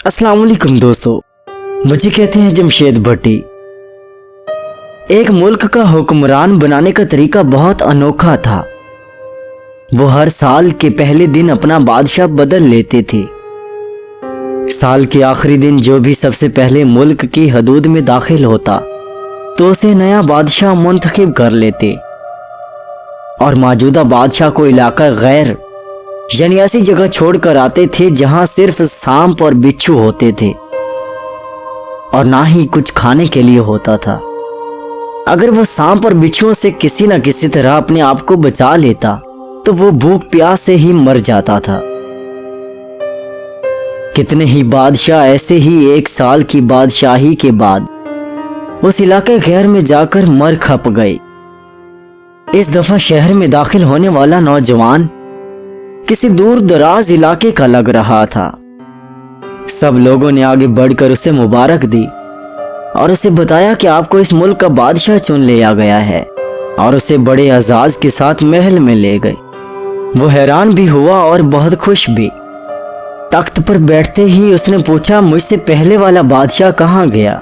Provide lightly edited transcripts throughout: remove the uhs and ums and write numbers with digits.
अस्सलाम वालेकुम दोस्तों, मुझे कहते हैं जमशेद भट्टी। एक मुल्क का हुक्मरान बनाने का तरीका बहुत अनोखा था। वो हर साल के पहले दिन अपना बादशाह बदल लेते थे। साल के आखिरी दिन जो भी सबसे पहले मुल्क की हदूद में दाखिल होता तो उसे नया बादशाह मुंतखब कर लेते और मौजूदा बादशाह को इलाका गैर यानी ऐसी जगह छोड़कर आते थे जहां सिर्फ सांप और बिच्छू होते थे और ना ही कुछ खाने के लिए होता था। अगर वो सांप और बिच्छुओं से किसी न किसी तरह अपने आप को बचा लेता तो वो भूख प्यास से ही मर जाता था। कितने ही बादशाह ऐसे ही एक साल की बादशाही के बाद उस इलाके गैर में जाकर मर खप गए। इस दफा शहर में दाखिल होने वाला नौजवान किसी दूर दराज इलाके का लग रहा था। सब लोगों ने आगे बढ़कर उसे मुबारक दी और उसे बताया कि आपको इस मुल्क का बादशाह चुन लिया गया है और उसे बड़े एजाज के साथ महल में ले गए। वो हैरान भी हुआ और बहुत खुश भी। तख्त पर बैठते ही उसने पूछा, मुझसे पहले वाला बादशाह कहाँ गया?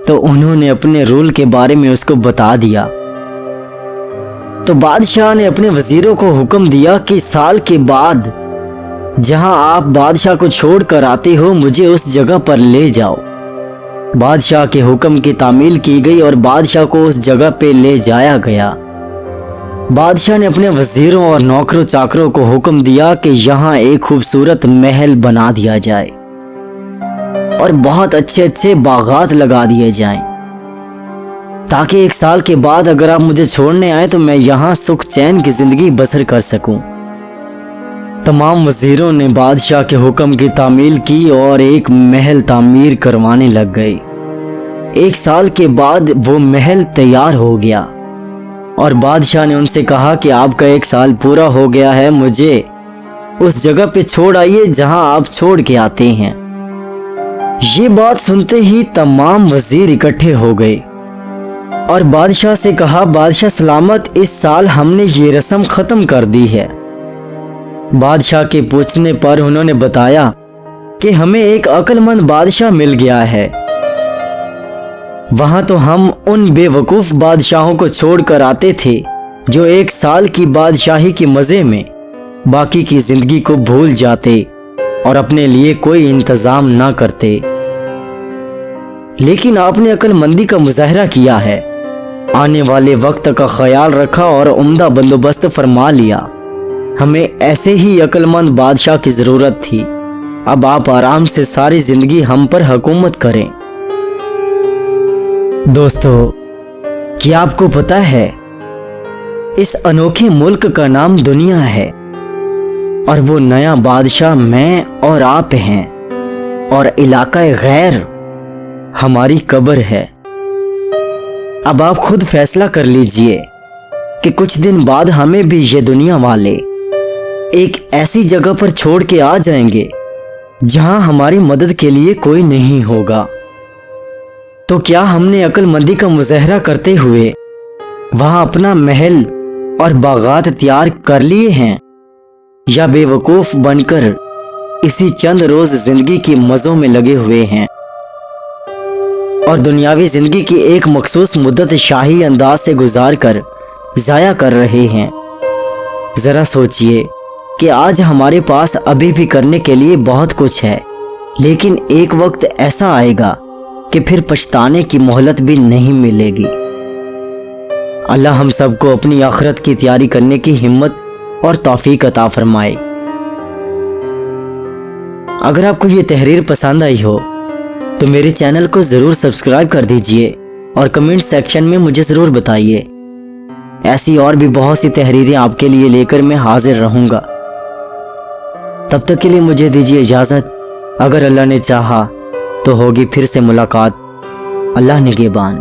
तो उन्होंने अपने रूल के बारे में उसको बता दिया। तो बादशाह ने अपने वजीरों को हुक्म दिया कि साल के बाद जहां आप बादशाह को छोड़ कर आते हो मुझे उस जगह पर ले जाओ। बादशाह के हुक्म की तामील की गई और बादशाह को उस जगह पे ले जाया गया। बादशाह ने अपने वजीरों और नौकरों चाकरों को हुक्म दिया कि यहाँ एक खूबसूरत महल बना दिया जाए और बहुत अच्छे अच्छे बागात लगा दिए जाएं, ताकि एक साल के बाद अगर आप मुझे छोड़ने आए तो मैं यहाँ सुख चैन की जिंदगी बसर कर सकूं। तमाम वजीरों ने बादशाह के हुक्म की तामील की और एक महल तामीर करवाने लग गए। एक साल के बाद वो महल तैयार हो गया और बादशाह ने उनसे कहा कि आपका एक साल पूरा हो गया है, मुझे उस जगह पे छोड़ आइए जहां आप छोड़ के आते हैं। ये बात सुनते ही तमाम वजीर इकट्ठे हो गए और बादशाह से कहा, बादशाह सलामत, इस साल हमने ये रस्म खत्म कर दी है। बादशाह के पूछने पर उन्होंने बताया कि हमें एक अक्लमंद बादशाह मिल गया है। वहां तो हम उन बेवकूफ बादशाहों को छोड़कर आते थे जो एक साल की बादशाही के मजे में बाकी की जिंदगी को भूल जाते और अपने लिए कोई इंतजाम ना करते। लेकिन आपने अक्लमंदी का मुजाहरा किया है, आने वाले वक्त का ख्याल रखा और उम्दा बंदोबस्त फरमा लिया। हमें ऐसे ही अक्लमंद बादशाह की जरूरत थी। अब आप आराम से सारी जिंदगी हम पर हुकूमत करें। दोस्तों, क्या आपको पता है इस अनोखे मुल्क का नाम दुनिया है और वो नया बादशाह मैं और आप हैं और इलाका गैर हमारी कब्र है। अब आप खुद फैसला कर लीजिए कि कुछ दिन बाद हमें भी ये दुनिया वाले एक ऐसी जगह पर छोड़ के आ जाएंगे जहां हमारी मदद के लिए कोई नहीं होगा। तो क्या हमने अक्लमंदी का मुजाहरा करते हुए वहां अपना महल और बागात तैयार कर लिए हैं या बेवकूफ बनकर इसी चंद रोज जिंदगी की मजों में लगे हुए हैं और दुनियावी जिंदगी की एक मखसूस मुद्दत शाही अंदाज से गुजार कर ज़ाया कर रहे हैं? ज़रा सोचिए कि आज हमारे पास अभी भी करने के लिए बहुत कुछ है, लेकिन एक वक्त ऐसा आएगा कि फिर पछताने की मोहलत भी नहीं मिलेगी। अल्लाह हम सबको अपनी आखिरत की तैयारी करने की हिम्मत और तौफीक अता फरमाए। अगर आपको ये तहरीर पसंद आई हो तो मेरे चैनल को ज़रूर सब्सक्राइब कर दीजिए और कमेंट सेक्शन में मुझे ज़रूर बताइए। ऐसी और भी बहुत सी तहरीरें आपके लिए लेकर मैं हाजिर रहूँगा। तब तक के लिए मुझे दीजिए इजाज़त। अगर अल्लाह ने चाहा तो होगी फिर से मुलाकात। अल्लाह निगहबान।